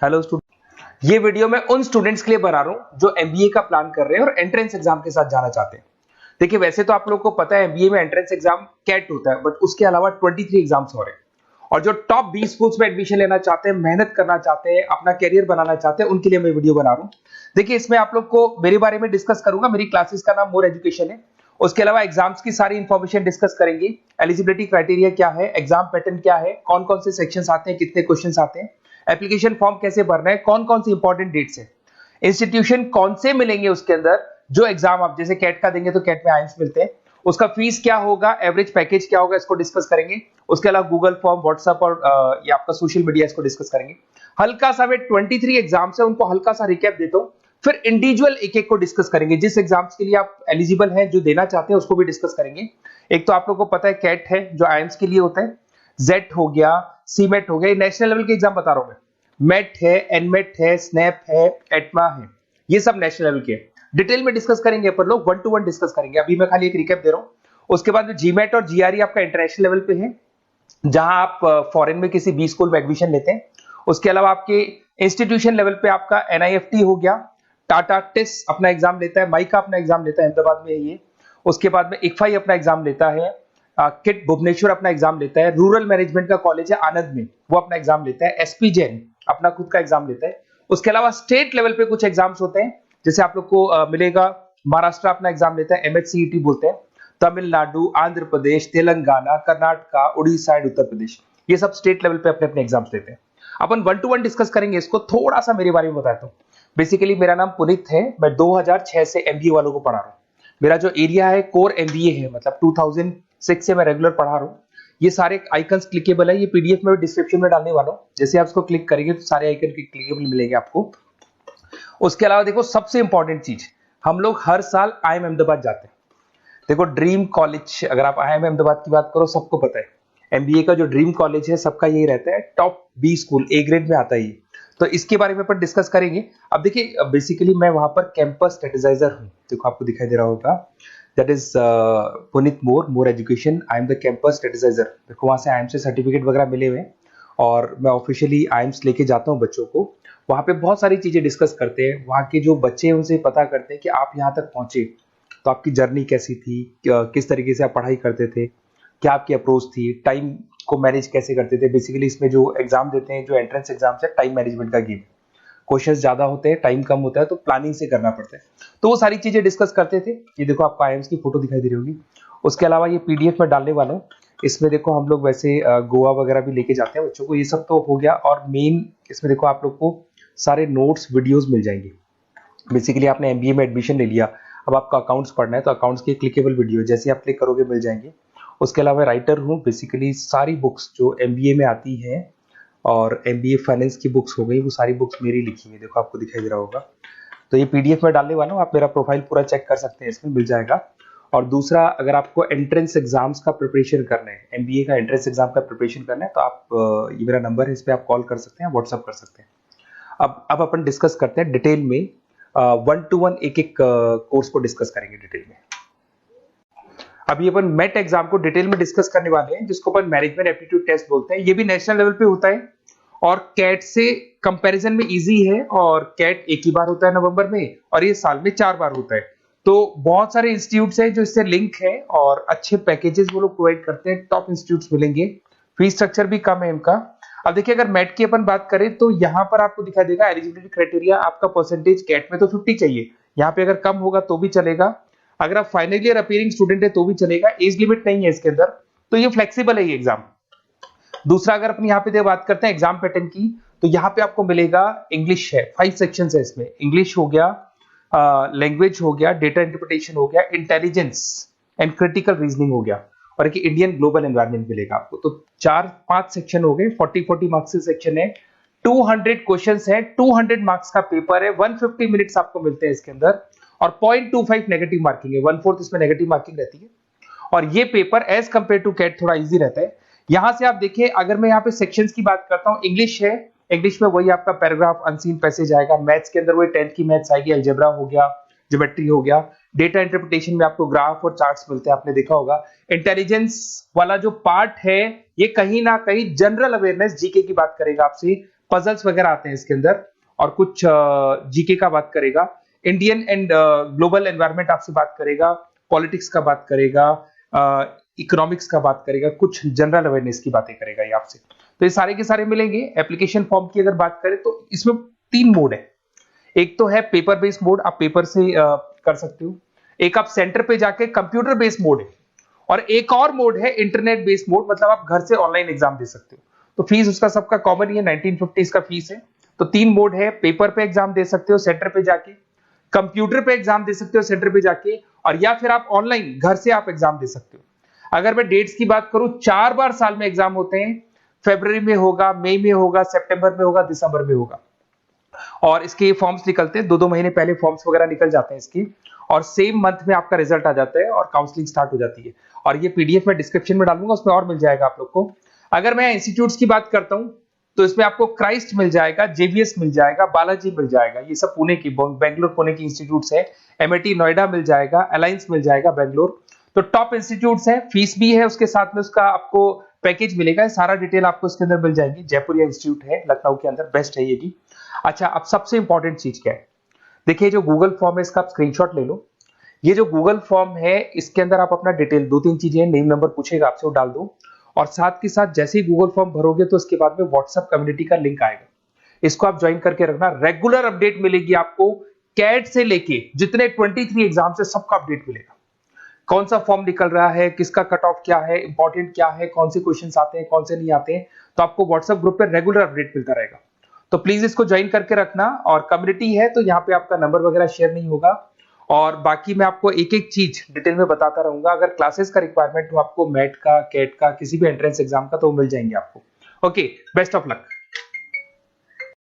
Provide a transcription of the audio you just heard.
Hello student, ये video मैं उन स्टूडेंट्स के लिए बना रहा हूं जो एमबीए का प्लान कर रहे हैं और एंट्रेंस एग्जाम के साथ जाना चाहते हैं। देखिए, वैसे तो आप लोगों को पता है एमबीए में एंट्रेंस एग्जाम कैट होता है, बट उसके अलावा 23 एग्जाम्स हो रहे हैं। और जो टॉप 20 स्कूल्स में एडमिशन लेना चाहते हैं, मेहनत करना चाहते हैं, अपना कैरियर बनाना चाहते हैं, उनके लिए मैं वीडियो बना रहा हूँ। देखिए, इसमें आप लोग को मेरे बारे में डिस्कस करूंगा। मेरी क्लासेस का नाम मोर एजुकेशन है। उसके अलावा एग्जाम्स की सारी इंफॉर्मेशन डिस्कस करेंगे। एलिजिबिलिटी क्राइटेरिया क्या है, एग्जाम पैटर्न क्या है, कौन कौन से सेक्शंस आते हैं, कितने क्वेश्चंस आते हैं, एप्लीकेशन फॉर्म कैसे भरना है, कौन कौन सी इंपॉर्टेंट डेट्स है, इंस्टीट्यूशन कौन से मिलेंगे उसके अंदर, जो एग्जाम आप जैसे कैट का देंगे तो कैट में आइएम्स मिलते हैं, उसका फीस क्या होगा, एवरेज पैकेज क्या होगा, इसको डिस्कस करेंगे। उसके अलावा गूगल फॉर्म, व्हाट्सएप और ये आपका सोशल मीडिया, इसको डिस्कस करेंगे। हल्का सा वे 23 एग्जाम्स है, उनको हल्का सा रिकैप देता हूं, फिर इंडिविजुअल एक एक को डिस्कस करेंगे। जिस एग्जाम्स के लिए आप एलिजिबल हैं, जो देना चाहते हैं, उसको भी डिस्कस करेंगे। एक तो आप लोगों को पता है कैट है जो आइएम्स के लिए होता है, जेट हो गया, सीमेट हो गया, नेशनल लेवल के एग्जाम बता रहा हूं मैं। मेट है, एनमेट है, स्नैप है, एटमा है, ये सब नेशनल लेवल के। डिटेल में डिस्कस करेंगे अपन लोग, 1 to 1 डिस्कस करेंगे। अभी मैं खाली एक रिकैप दे रहा हूं। उसके बाद में जीमेट और जीआरई आपका इंटरनेशनल लेवल पे है, जहां आप फॉरेन में किसी बी स्कूल में एडमिशन लेते हैं। उसके अलावा आपके इंस्टीट्यूशन लेवल पे आपका एनआईएफटी हो गया, टाटा टिस अपना एग्जाम लेता है, माइका अपना एग्जाम लेता है, अहमदाबाद में है ये। उसके बाद में इक्फाई अपना एग्जाम लेता है, किट भुवनेश्वर अपना एग्जाम लेता है, रूरल मैनेजमेंट का कॉलेज है आनंद में, वो अपना एग्जाम लेता है, एसपी जैन अपना खुद का एग्जाम लेता है। उसके अलावा स्टेट लेवल पे कुछ एग्जाम्स होते हैं, जैसे आप लोग को मिलेगा महाराष्ट्र अपना एग्जाम लेता है, एमएचसीईटी बोलते हैं, तमिलनाडु, आंध्र प्रदेश, तेलंगाना, कर्नाटका, उड़ीसा एंड उत्तर प्रदेश, ये सब स्टेट लेवल पे अपने अपने एग्जाम्स लेते हैं। अपन 1 to 1 डिस्कस करेंगे इसको। थोड़ा सा मेरे बारे में बताता हूँ। बेसिकली मेरा नाम पुनीत है, मैं 2006 से एमबीए वालों को पढ़ा रहा हूँ। मेरा जो एरिया है कोर एमबीए है, मतलब 2006 से मैं रेगुलर पढ़ा रहा हूँ। ये सारे आइकन्स क्लिकेबल है, ये पीडीएफ में डिस्क्रिप्शन में डालने वाला हूँ। जैसे आप इसको क्लिक करेंगे तो सारे आइकन क्लिकेबल मिलेंगे आपको। उसके अलावा देखो, सबसे इंपॉर्टेंट चीज, हम लोग हर साल आईएम अहमदाबाद जाते हैं। देखो, ड्रीम कॉलेज, अगर आप आईएम अहमदाबाद की बात करो, सबको पता है एमबीए का जो ड्रीम कॉलेज है सबका यही रहता है, top B school, A grade में आता है ये। तो इसके बारे में अपन डिस्कस करेंगे। अब देखिए, बेसिकली मैं वहां पर कैंपस स्ट्रेटेजाइजर हूँ। देखो, आपको दिखाई दे रहा होगा, that is Puneet More education, I am the campus strategizer. देखो, वहां से आईएम से सर्टिफिकेट वगैरह मिले हुए हैं और मैं ऑफिशियली आईएम्स लेके जाता हूँ बच्चों को। वहां पे बहुत सारी चीजें डिस्कस करते हैं, वहां के जो बच्चे हैं उनसे पता करते हैं कि आप यहाँ तक पहुंचे तो आपकी जर्नी कैसी थी, किस तरीके से आप पढ़ाई करते थे, क्या आपकी अप्रोच थी, टाइम को मैनेज कैसे करते थे। बेसिकली इसमें जो एग्जाम देते हैं, जो एंट्रेंस एग्जाम है, टाइम मैनेजमेंट का गेम। क्वेश्चंस ज्यादा होते हैं, टाइम कम होता है, तो प्लानिंग से करना पड़ता है। तो वो सारी चीजें डिस्कस करते थे। ये देखो, आपको आईएम्स की फोटो दिखाई दे रही होगी। उसके अलावा ये पीडीएफ में डालने वाला हूँ। इसमें देखो, हम लोग वैसे गोवा वगैरह भी लेके जाते हैं बच्चों को। ये सब तो हो गया। और मेन इसमें देखो, आप लोग को सारे नोट्स, वीडियोस मिल जाएंगे। बेसिकली आपने एमबीए में एडमिशन ले लिया, अब आपका अकाउंट्स पढ़ना है, तो अकाउंट्स की क्लिकेबल वीडियो जैसे आप क्लिक करोगे मिल जाएंगे। उसके अलावा राइटर हूँ, बेसिकली सारी बुक्स जो एमबीए में आती हैं और एमबीए फाइनेंस की बुक्स हो गई, वो सारी बुक्स मेरी लिखी है। देखो, आपको दिखाई दे रहा होगा। तो ये पीडीएफ में डालने वाला हूँ, आप मेरा प्रोफाइल पूरा चेक कर सकते हैं, इसमें मिल जाएगा। और दूसरा, अगर आपको एंट्रेंस एग्जाम्स का प्रिपरेशन करना है, एमबीए का एंट्रेंस एग्जाम का प्रिपरेशन करना है, तो आप ये मेरा नंबर है, इस पर आप कॉल कर सकते हैं, व्हाट्सअप कर सकते हैं। अब अपन डिस्कस करते हैं डिटेल में, 1 to 1 एक एक कोर्स को डिस्कस करेंगे डिटेल में। अभी अपन मेट एग्जाम को डिटेल में डिस्कस करने वाले हैं, जिसको अपन मैनेजमेंट एप्टीट्यूड टेस्ट बोलते हैं। ये भी नेशनल लेवल पे होता है और कैट से कंपैरिजन में इजी है। और कैट एक ही बार होता है नवंबर में, और ये साल में 4 बार होता है। तो बहुत सारे इंस्टीट्यूट्स हैं जो इससे लिंक है और अच्छे पैकेजेस वो लोग प्रोवाइड करते हैं, टॉप इंस्टीट्यूट्स मिलेंगे। फीस स्ट्रक्चर भी कम है इनका। अब देखिए, अगर मैट की अपन बात करें तो यहाँ पर आपको दिखाई देगा एलिजिबिलिटी क्राइटेरिया, आपका परसेंटेज कैट में तो 50 चाहिए, यहाँ पे अगर कम होगा तो भी चलेगा। अगर आप फाइनल ईयर अपीयरिंग स्टूडेंट है तो भी चलेगा, एज लिमिट नहीं है इसके अंदर, तो ये फ्लेक्सिबल है ये एग्जाम। दूसरा, अगर अपन यहाँ पे बात करते हैं एग्जाम पैटर्न की, तो यहाँ पे आपको मिलेगा इंग्लिश है, 5 सेक्शंस है इसमें। इंग्लिश हो गया, लैंग्वेज हो गया, डेटा इंटरप्रिटेशन हो गया, इंटेलिजेंस एंड क्रिटिकल रीजनिंग हो गया, और एक इंडियन ग्लोबल एनवायरनमेंट मिलेगा आपको। तो 4-5 सेक्शन हो गए, 40-40 मार्क्स के सेक्शन है, 200 क्वेश्चंस है, 200 मार्क्स का पेपर है, 150 मिनट्स आपको मिलते हैं इसके अंदर, और 0.25 नेगेटिव मार्किंग है, 1/4 इसमें नेगेटिव मार्किंग रहती है। और ये paper as compare to CAT थोड़ा इजी रहता है। यहां से आप देखिए, अगर मैं यहाँ पे सेक्शंस की बात करता हूँ, इंग्लिश है, इंग्लिश में वही आपका पैराग्राफ, अनसीन पैसेज आएगा। मैथ्स के अंदर वही 10th की मैथ्स आएगी, अलजेब्रा हो गया, ज्योमेट्री हो गया। डेटा इंटरप्रिटेशन में आपको ग्राफ और चार्ट्स मिलते हैं, आपने देखा होगा। इंटेलिजेंस वाला जो पार्ट है, ये कहीं ना कहीं जनरल अवेयरनेस, जीके की बात करेगा आपसे, पजल्स वगैरह आते हैं इसके अंदर, और कुछ जीके का बात करेगा, इंडियन एंड ग्लोबल एनवायरनमेंट आपसे बात करेगा, पॉलिटिक्स का बात करेगा, इकोनॉमिक्स का बात करेगा, कुछ जनरल अवेयरनेस की बातें करेगा ये आपसे। तो ये सारे के सारे मिलेंगे। एप्लीकेशन फॉर्म की अगर बात करें तो इसमें 3 मोड है। एक तो है पेपर बेस्ड मोड, आप पेपर से कर सकते हो। एक आप सेंटर पे जाके कंप्यूटर बेस्ड मोड है, और एक और मोड है इंटरनेट बेस्ड मोड, मतलब आप घर से ऑनलाइन एग्जाम दे सकते हो। तो फीस उसका सबका कॉमन ही है, 1950 का फीस है। तो 3 मोड है, पेपर पे एग्जाम दे सकते हो सेंटर पे जाके, कंप्यूटर पे एग्जाम दे सकते हो सेंटर पे जाके, और या फिर आप ऑनलाइन घर से आप एग्जाम दे सकते हो। अगर मैं डेट्स की बात करूं, 4 बार साल में एग्जाम होते हैं। फरवरी में होगा, मई में होगा, सितंबर में होगा, दिसंबर में होगा। और इसके फॉर्म्स निकलते हैं 2-2 महीने पहले, फॉर्म्स वगैरह निकल जाते हैं इसकी, और सेम मंथ में आपका रिजल्ट आ जाता है और काउंसलिंग स्टार्ट हो जाती है। और ये पीडीएफ मैं डिस्क्रिप्शन में डालूंगा, उसमें और मिल जाएगा आप लोग को। अगर मैं इंस्टीट्यूट्स की बात करता हूं तो इसमें आपको क्राइस्ट मिल जाएगा, जेबीएस मिल जाएगा, बालाजी मिल जाएगा, ये सब पुणे की, बेंगलोर पुणे की इंस्टीट्यूट्स है। एमआईटी नोएडा मिल जाएगा, अलायंस मिल जाएगा बेंगलोर। तो टॉप इंस्टीट्यूट्स है, फीस भी है उसके साथ में, उसका आपको पैकेज मिलेगा, सारा डिटेल आपको इसके अंदर मिल जाएगी। जयपुर इंस्टीट्यूट है लखनऊ के अंदर, बेस्ट है ये भी। अच्छा, अब सबसे इंपॉर्टेंट चीज क्या है, देखिए जो गूगल फॉर्म है इसका आप स्क्रीनशॉट ले लो। ये जो गूगल फॉर्म है इसके अंदर आप अपना डिटेल, 2-3 चीजें, नेम नंबर पूछेगा आपसे, वो डाल दो। और साथ के साथ जैसे ही गूगल फॉर्म भरोगे तो उसके बाद में व्हाट्सएप कम्युनिटी का लिंक आएगा, इसको आप ज्वाइन करके रखना। रेगुलर अपडेट मिलेगी आपको, कैट से लेके जितने 23 एग्जाम से सबका अपडेट मिलेगा। कौन सा फॉर्म निकल रहा है, किसका कट ऑफ क्या है, इंपॉर्टेंट क्या है, कौन से क्वेश्चंस आते हैं, कौन से नहीं आते हैं, तो आपको व्हाट्सएप ग्रुप पे रेगुलर अपडेट मिलता रहेगा। तो प्लीज इसको ज्वाइन करके रखना। और कम्युनिटी है तो यहाँ पे आपका नंबर वगैरह शेयर नहीं होगा, और बाकी मैं आपको एक एक चीज डिटेल में बताता रहूंगा। अगर क्लासेस का रिक्वायरमेंट हो आपको, मैट का, कैट का, किसी भी एंट्रेंस एग्जाम का, तो मिल जाएंगे आपको। Okay, best of luck.